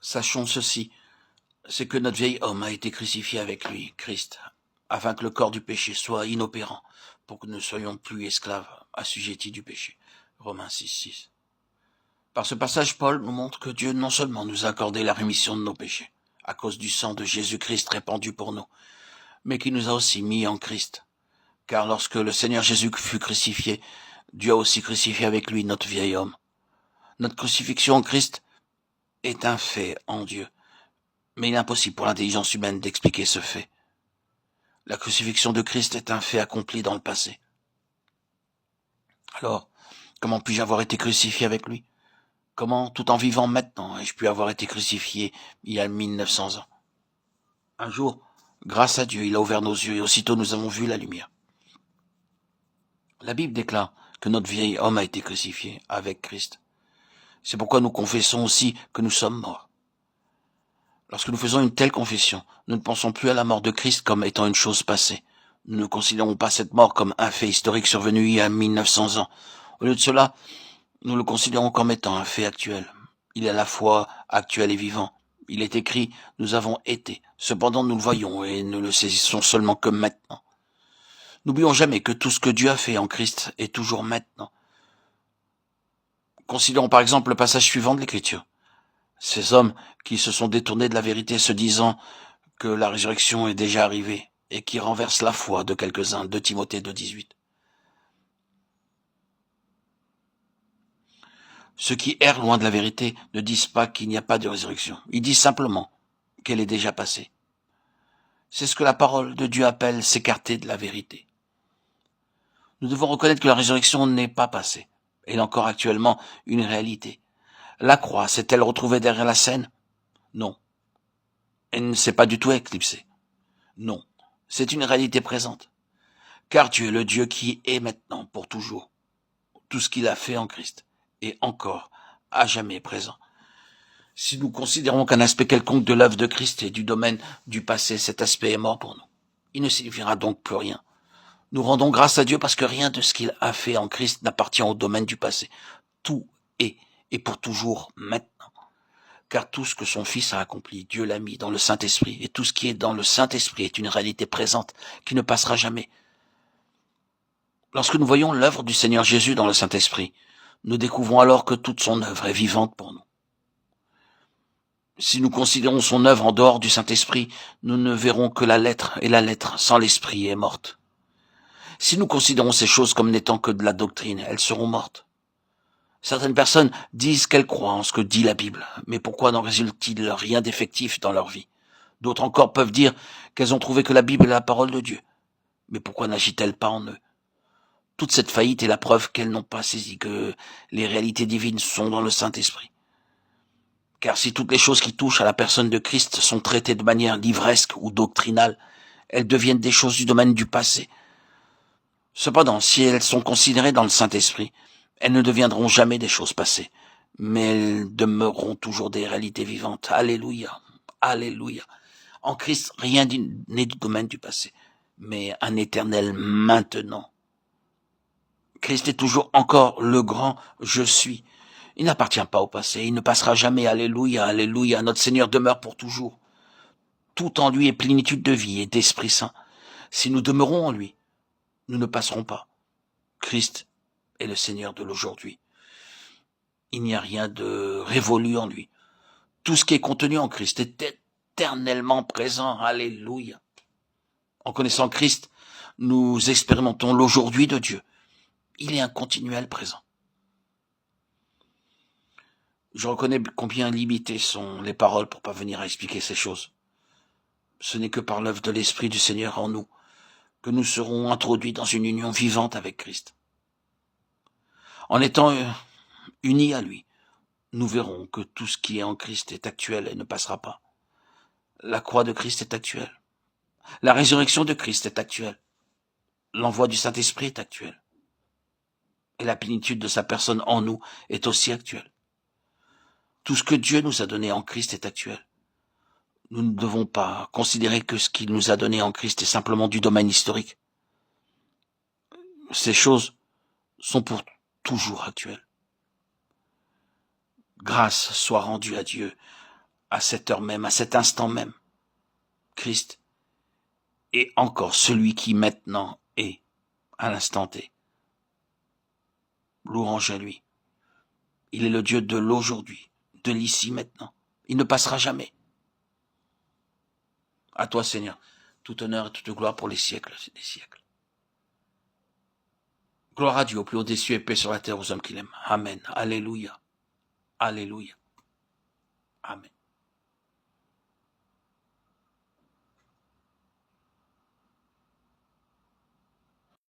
Sachons ceci, c'est que notre vieil homme a été crucifié avec lui, Christ, afin que le corps du péché soit inopérant, pour que nous ne soyons plus esclaves assujettis du péché. Romains 6:6. Par ce passage, Paul nous montre que Dieu non seulement nous a accordé la rémission de nos péchés, à cause du sang de Jésus-Christ répandu pour nous, mais qu'il nous a aussi mis en Christ. Car lorsque le Seigneur Jésus fut crucifié, Dieu a aussi crucifié avec lui notre vieil homme. Notre crucifixion en Christ est un fait en Dieu, mais il est impossible pour l'intelligence humaine d'expliquer ce fait. La crucifixion de Christ est un fait accompli dans le passé. Alors, comment puis-je avoir été crucifié avec lui? Comment, tout en vivant maintenant, ai-je pu avoir été crucifié il y a 1900 ans? Un jour, grâce à Dieu, il a ouvert nos yeux et aussitôt nous avons vu la lumière. La Bible déclare que notre vieil homme a été crucifié avec Christ. C'est pourquoi nous confessons aussi que nous sommes morts. Lorsque nous faisons une telle confession, nous ne pensons plus à la mort de Christ comme étant une chose passée. Nous ne considérons pas cette mort comme un fait historique survenu il y a 1900 ans. Au lieu de cela, nous le considérons comme étant un fait actuel. Il est à la fois actuel et vivant. Il est écrit, nous avons été. Cependant, nous le voyons et nous le saisissons seulement comme maintenant. N'oublions jamais que tout ce que Dieu a fait en Christ est toujours maintenant. Considérons par exemple le passage suivant de l'Écriture. Ces hommes qui se sont détournés de la vérité se disant que la résurrection est déjà arrivée et qui renversent la foi de quelques-uns, de Timothée 2,18. Ceux qui errent loin de la vérité ne disent pas qu'il n'y a pas de résurrection. Ils disent simplement qu'elle est déjà passée. C'est ce que la parole de Dieu appelle s'écarter de la vérité. Nous devons reconnaître que la résurrection n'est pas passée. Elle est encore actuellement une réalité. La croix s'est-elle retrouvée derrière la scène? Non. Elle ne s'est pas du tout éclipsée. Non. C'est une réalité présente. Car Dieu est le Dieu qui est maintenant pour toujours. Tout ce qu'il a fait en Christ est encore à jamais présent. Si nous considérons qu'un aspect quelconque de l'œuvre de Christ est du domaine du passé, cet aspect est mort pour nous. Il ne signifiera donc plus rien. Nous rendons grâce à Dieu parce que rien de ce qu'il a fait en Christ n'appartient au domaine du passé. Tout est, et pour toujours, maintenant. Car tout ce que son Fils a accompli, Dieu l'a mis dans le Saint-Esprit, et tout ce qui est dans le Saint-Esprit est une réalité présente qui ne passera jamais. Lorsque nous voyons l'œuvre du Seigneur Jésus dans le Saint-Esprit, nous découvrons alors que toute son œuvre est vivante pour nous. Si nous considérons son œuvre en dehors du Saint-Esprit, nous ne verrons que la lettre, et la lettre sans l'Esprit est morte. Si nous considérons ces choses comme n'étant que de la doctrine, elles seront mortes. Certaines personnes disent qu'elles croient en ce que dit la Bible, mais pourquoi n'en résulte-t-il rien d'effectif dans leur vie? D'autres encore peuvent dire qu'elles ont trouvé que la Bible est la parole de Dieu, mais pourquoi n'agit-elle pas en eux? Toute cette faillite est la preuve qu'elles n'ont pas saisi que les réalités divines sont dans le Saint-Esprit. Car si toutes les choses qui touchent à la personne de Christ sont traitées de manière livresque ou doctrinale, elles deviennent des choses du domaine du passé. Cependant, si elles sont considérées dans le Saint-Esprit, elles ne deviendront jamais des choses passées, mais elles demeureront toujours des réalités vivantes. Alléluia, alléluia. En Christ, rien n'est du domaine du passé, mais un éternel maintenant. Christ est toujours encore le grand je suis. Il n'appartient pas au passé, il ne passera jamais. Alléluia, alléluia. Notre Seigneur demeure pour toujours. Tout en lui est plénitude de vie et d'Esprit Saint. Si nous demeurons en lui, nous ne passerons pas. Christ est le Seigneur de l'aujourd'hui. Il n'y a rien de révolu en lui. Tout ce qui est contenu en Christ est éternellement présent. Alléluia. En connaissant Christ, nous expérimentons l'aujourd'hui de Dieu. Il est un continuel présent. Je reconnais combien limitées sont les paroles pour parvenir à expliquer ces choses. Ce n'est que par l'œuvre de l'Esprit du Seigneur en nous que nous serons introduits dans une union vivante avec Christ. En étant unis à lui, nous verrons que tout ce qui est en Christ est actuel et ne passera pas. La croix de Christ est actuelle. La résurrection de Christ est actuelle. L'envoi du Saint-Esprit est actuel. Et la plénitude de sa personne en nous est aussi actuelle. Tout ce que Dieu nous a donné en Christ est actuel. Nous ne devons pas considérer que ce qu'il nous a donné en Christ est simplement du domaine historique. Ces choses sont pour toujours actuelles. Grâce soit rendue à Dieu à cette heure même, à cet instant même. Christ est encore celui qui maintenant est, à l'instant T. Louange à lui. Il est le Dieu de l'aujourd'hui, de l'ici maintenant. Il ne passera jamais. À toi, Seigneur, tout honneur et toute gloire pour les siècles des siècles. Gloire à Dieu, au plus haut des cieux et paix sur la terre aux hommes qu'il aime. Amen. Alléluia. Alléluia. Amen.